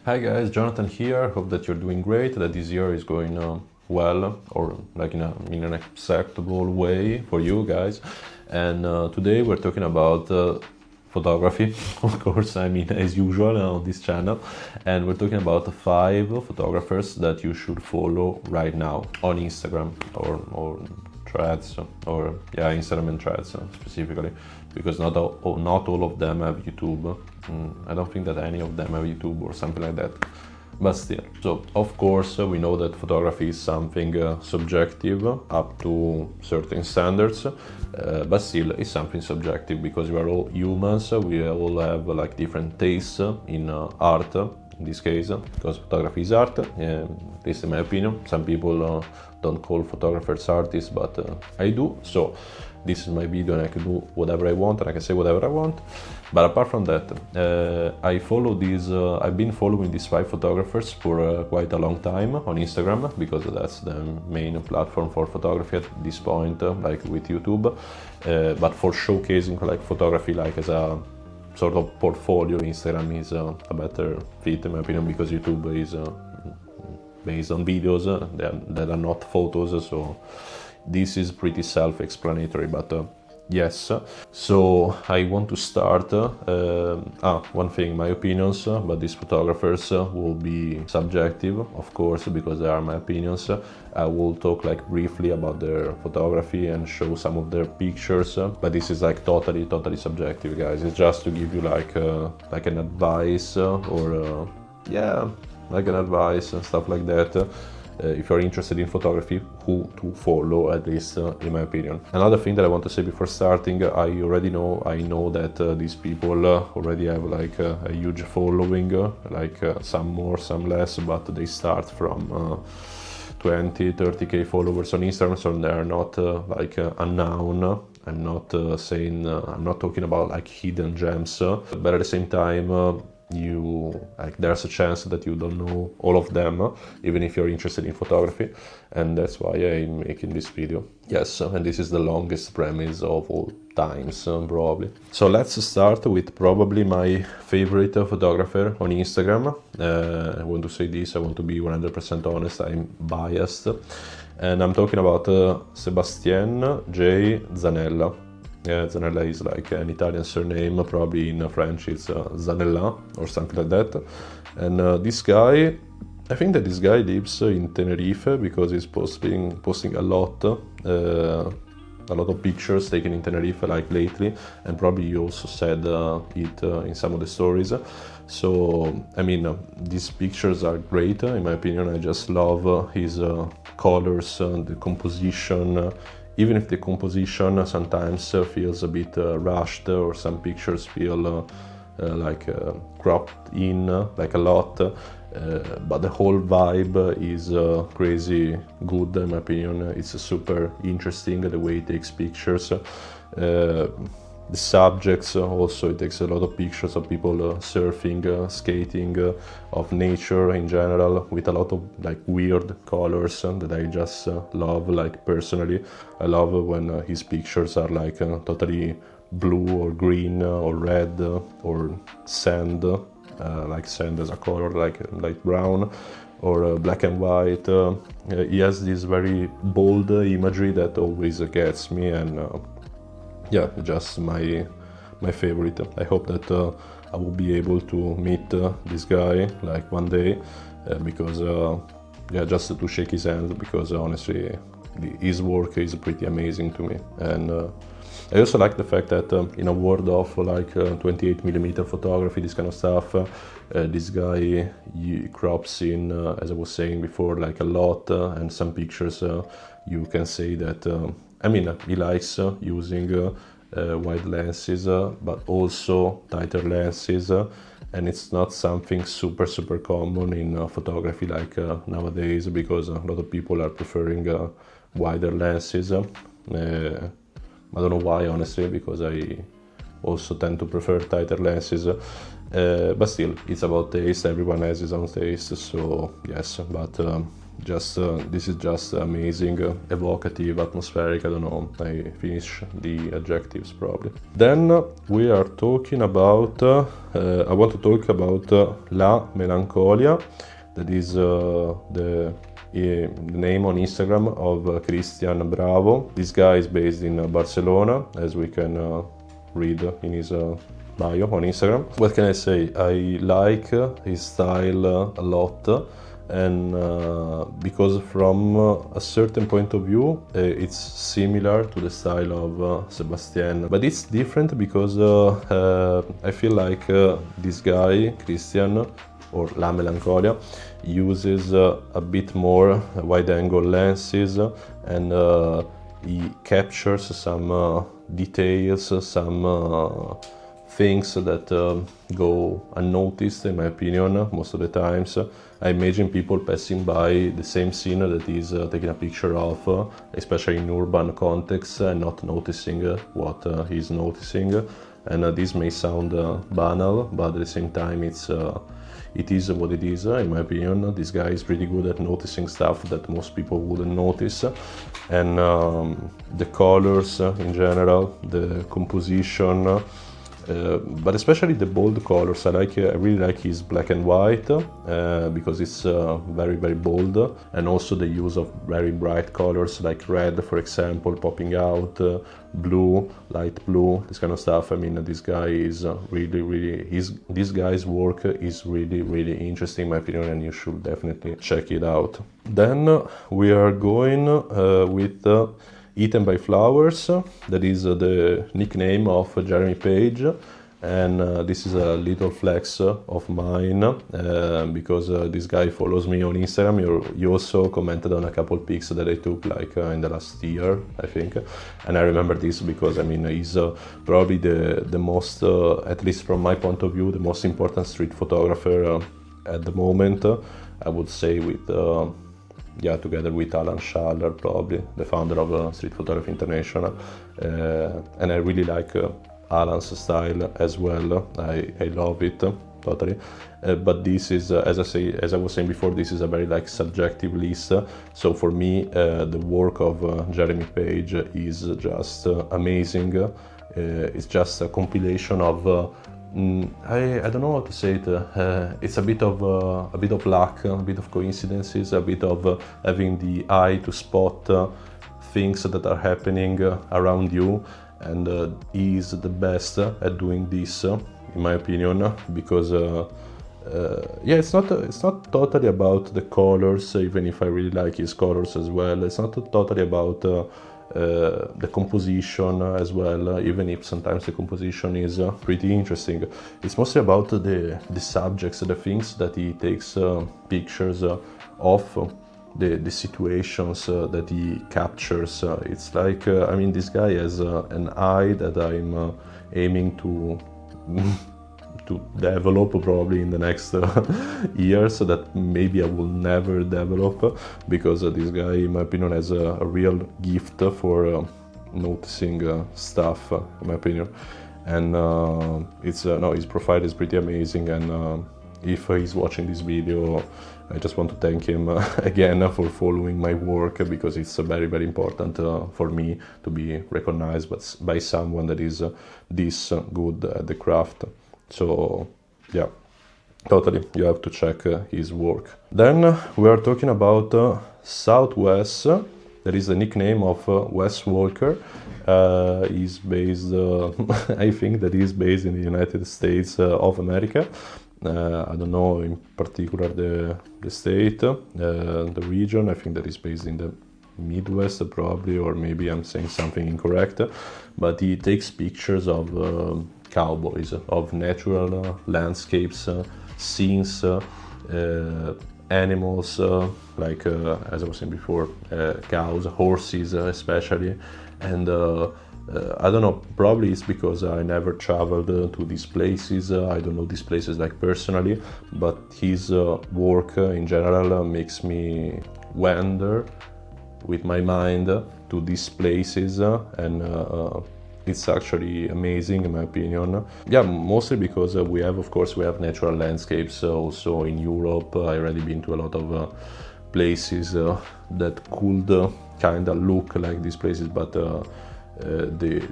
Hi guys, Jonathan here. Hope that you're doing great, that this year is going well, or like in an acceptable way for you guys. And today we're talking about photography, of course, as usual on this channel. And we're talking about 5 photographers that you should follow right now on Instagram or threads, or yeah, Instagram and threads specifically, because not all of them have YouTube. I don't think that any of them have YouTube or something like that, but still. So of course we know that photography is something subjective up to certain standards, but still it's something subjective because we are all humans. We all have like different tastes in art, in this case, because photography is art, at least in my opinion. Some people don't call photographers artists, but I do. So this is my video and I can do whatever I want and I can say whatever I want. But apart from that, I've been following these 5 photographers for quite a long time on Instagram, because that's the main platform for photography at this point, like with YouTube. But for showcasing like photography, like as a sort of portfolio, Instagram is a better fit in my opinion, because YouTube is based on videos that are not photos, so this is pretty self-explanatory. But yes, so I want to start one thing, my opinions, but these photographers will be subjective, of course, because they are my opinions. I will talk like briefly about their photography and show some of their pictures, but this is like totally subjective, guys. It's just to give you like an advice, or like an advice and stuff like that. If you're interested in photography, who to follow, at least in my opinion. Another thing that I want to say before starting, I know that these people already have like a huge following, some more, some less, but they start from 20-30k followers on Instagram, so they are not like unknown. I'm not I'm not talking about like hidden gems, but at the same time, there's a chance that you don't know all of them, even if you're interested in photography, and that's why I'm making this video. Yes, and this is the longest premise of all times, probably. So let's start with probably my favorite photographer on Instagram. I want to say this, I want to be 100% honest, I'm biased, and I'm talking about sebzanella. Yeah, Zanella is like an Italian surname, probably in French it's Zanella or something like that. And this guy, I think that this guy lives in Tenerife, because he's posting a lot of pictures taken in Tenerife like lately, and probably you also said it in some of the stories. So I mean, these pictures are great in my opinion. I just love his colors, the composition. Even if the composition sometimes feels a bit rushed, or some pictures feel cropped in like a lot, but the whole vibe is crazy good in my opinion. It's super interesting the way he takes pictures. The subjects also, it takes a lot of pictures of people surfing, skating, of nature in general, with a lot of like weird colors that I just love. Like personally, I love when his pictures are like totally blue or green or red or sand, like sand as a color, like light brown, or black and white. He has this very bold imagery that always gets me, and yeah, just my favorite. I hope that I will be able to meet this guy like one day, because just to shake his hand, because honestly his work is pretty amazing to me. And I also like the fact that in a world of like 28mm photography, this kind of stuff, this guy crops in, as I was saying before, like a lot, and some pictures you can say that he likes using wide lenses, but also tighter lenses, and it's not something super common in photography like nowadays, because a lot of people are preferring wider lenses. I don't know why, honestly, because I also tend to prefer tighter lenses, but still, it's about taste. Everyone has his own taste, so yes. But just this is just amazing, evocative, atmospheric. I don't know, I finish the adjectives probably. Then we are talking about I want to talk about La Melancolia, that is the name on Instagram of Christian Bravo. This guy is based in Barcelona, as we can read in his bio on Instagram. What can I say? I like his style a lot, and because from a certain point of view it's similar to the style of Sebastian, but it's different because I feel like this guy, Christian, or La Melancolia, uses a bit more wide-angle lenses, and he captures some details, some things that go unnoticed, in my opinion, most of the times. I imagine people passing by the same scene that he's taking a picture of, especially in urban context, and not noticing what he's noticing. And this may sound banal, but at the same time it is what it is, in my opinion. This guy is pretty good at noticing stuff that most people wouldn't notice. And the colors in general, the composition, but especially the bold colors. I really like his black and white because it's very, very bold, and also the use of very bright colors like red, for example, popping out, blue, light blue, this kind of stuff. I mean, this guy is this guy's work is really, really interesting, in my opinion, and you should definitely check it out. Then we are going with eatenbyflowers, that is the nickname of Jeremy Page, and this is a little flex of mine because this guy follows me on Instagram. You also commented on a couple pics that I took like in the last year, I think, and I remember this because I mean he's probably the most, at least from my point of view, the most important street photographer at the moment. I would say with together with Alan Schaller, probably the founder of Street Photography International, and I really like Alan's style as well. I love it totally. But this is, as I was saying before, this is a very like subjective list. So for me, the work of Jeremy Page is just amazing. It's just a compilation of I don't know how to say it. It's a bit of luck, a bit of coincidences, a bit of having the eye to spot things that are happening around you, and he is the best at doing this, in my opinion, because it's not totally about the colors, even if I really like his colors as well. It's not totally about the composition as well, even if sometimes the composition is pretty interesting. It's mostly about the subjects, the things that he takes pictures of, the situations that he captures. It's like, I mean, this guy has an eye that I'm aiming to develop probably in the next years, that maybe I will never develop, because this guy, in my opinion, has a real gift for noticing stuff, in my opinion. And his profile is pretty amazing, and if he's watching this video, I just want to thank him again for following my work, because it's very, very important for me to be recognized by someone that is this good at the craft. So yeah, totally, you have to check his work. Then we are talking about Southwes. That is the nickname of Wes Walker. He's based, I think that he's based in the United States of America. I don't know in particular the state, the region. I think that he's based in the Midwest probably, or maybe I'm saying something incorrect. But he takes pictures of cowboys, of natural landscapes, scenes, animals, like as I was saying before, cows, horses especially. And I don't know, probably it's because I never traveled to these places. I don't know these places like personally, but his work in general makes me wander with my mind to these places, and it's actually amazing, in my opinion. Yeah, mostly because we have natural landscapes also in Europe. I already been to a lot of places that could kind of look like these places, but the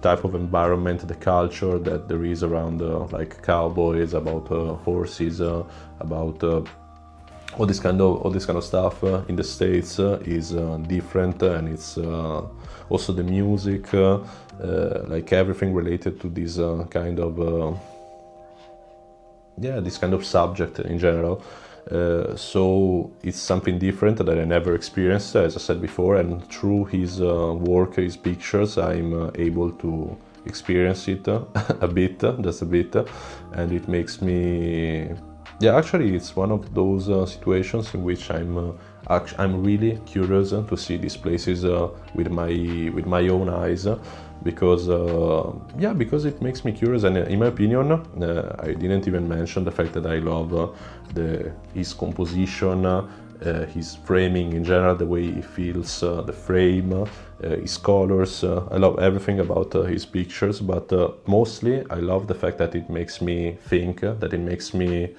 type of environment, the culture that there is around like cowboys, about horses, about all this kind of stuff in the States is different, and it's also the music, like everything related to this kind of this kind of subject in general. So it's something different that I never experienced, as I said before, and through his work, his pictures, I'm able to experience it a bit, just a bit, and it makes me, actually it's one of those situations in which I'm really curious to see these places with my own eyes, because because it makes me curious, and in my opinion, I didn't even mention the fact that I love his composition, his framing in general, the way he feels the frame, his colors. I love everything about his pictures, but mostly I love the fact that it makes me think, that it makes me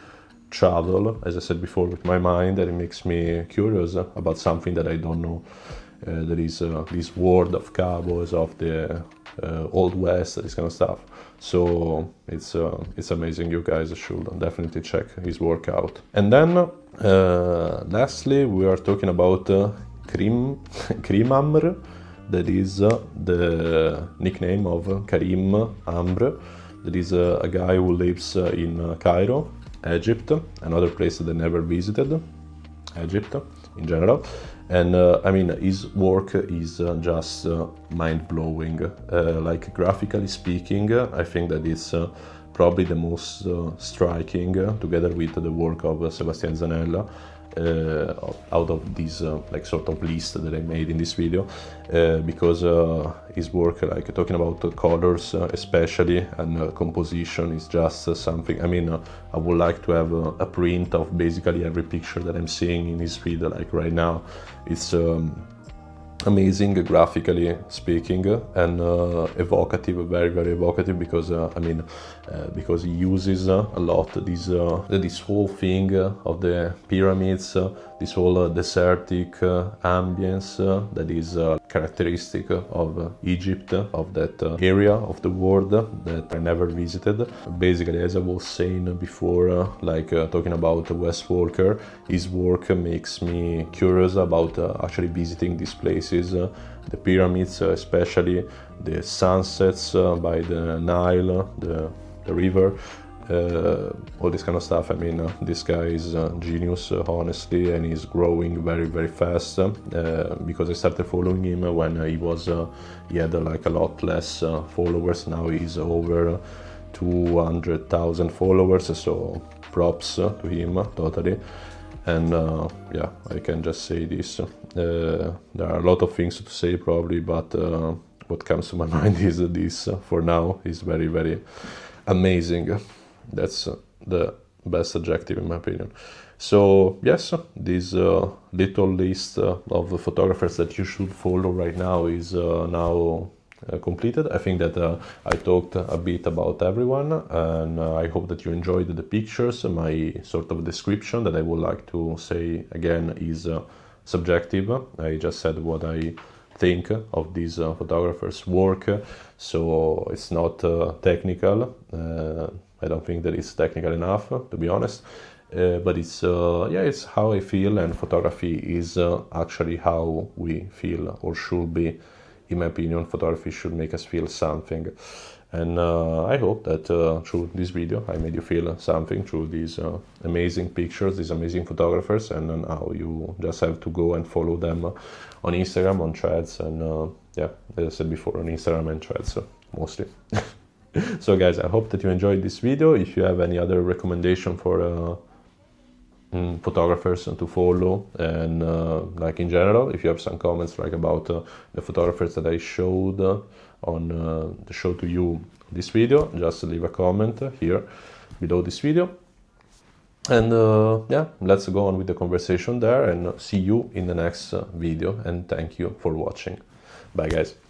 travel, as I said before, with my mind, that it makes me curious about something that I don't know. There is this world of cowboys, of the Old West, this kind of stuff. So it's amazing. You guys should definitely check his work out. And then lastly, we are talking about krimamr. That is the nickname of krimamr. That is a guy who lives in Cairo, Egypt, another place that I never visited, Egypt in general. And I mean, his work is just mind-blowing. Like, graphically speaking, I think that it's probably the most striking, together with the work of sebzanella, out of this like sort of list that I made in this video, because his work, like talking about colors especially, and composition, is just something. I mean, I would like to have a print of basically every picture that I'm seeing in his feed, like right now. It's amazing, graphically speaking, and evocative, very, very evocative, because because he uses a lot this whole thing of the pyramids, this whole desertic ambience that is characteristic of Egypt, of that area of the world that I never visited. Basically, as I was saying before, like talking about Wes Walker, his work makes me curious about actually visiting these places, the pyramids, especially the sunsets by the Nile, the river, all this kind of stuff. I mean, this guy is a genius, honestly, and he's growing very, very fast, because I started following him when he had like a lot less followers. Now he's over 200,000 followers, so props to him, totally. And I can just say this. There are a lot of things to say probably, but what comes to my mind is this, for now, is very, very amazing. That's the best adjective in my opinion. So yes, this little list of the photographers that you should follow right now is now completed. I think that I talked a bit about everyone, and I hope that you enjoyed the pictures. My sort of description that I would like to say again is subjective. I just said what I think of these photographers' work, so it's not technical. I don't think that it's technical enough, to be honest. But it's it's how I feel, and photography is actually how we feel, or should be. In my opinion, photography should make us feel something, and I hope that through this video I made you feel something through these amazing pictures, these amazing photographers, and now you just have to go and follow them on Instagram, on Threads, and as I said before, on Instagram and Threads mostly. So guys, I hope that you enjoyed this video. If you have any other recommendation for photographers to follow, and like in general, if you have some comments like about the photographers that I showed on the show to you this video, just leave a comment here below this video, and let's go on with the conversation there, and see you in the next video, and thank you for watching. Bye guys.